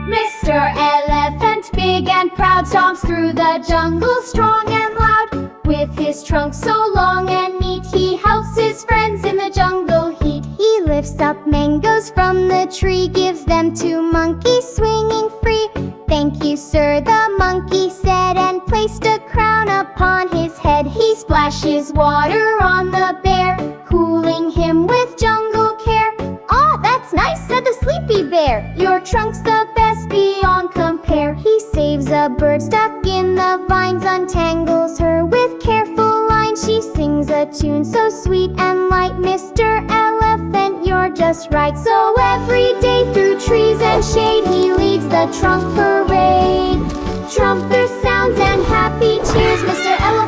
Mr. Elephant, big and proud, stomps through the jungle, strong and loud. With his trunk so long and neat, he helps his friends in the jungle heat. He lifts up mangoes from the tree, gives them to monkeys swinging free. "Thank you, sir," the monkey said, and placed a crown upon his head. He splashes water on the bear, cooling him with jungle care. "Ah, that's nice," said the sleepy bear. "Your trunk's the best beyond compare." He saves a bird stuck in the vines, untangles her with careful lines. She sings a tune so sweet and light. "Mr. Elephant, you're just right." So every day through trees and shade, he leads the trunk parade. Trumpet sounds and happy cheers. Mr. Elephant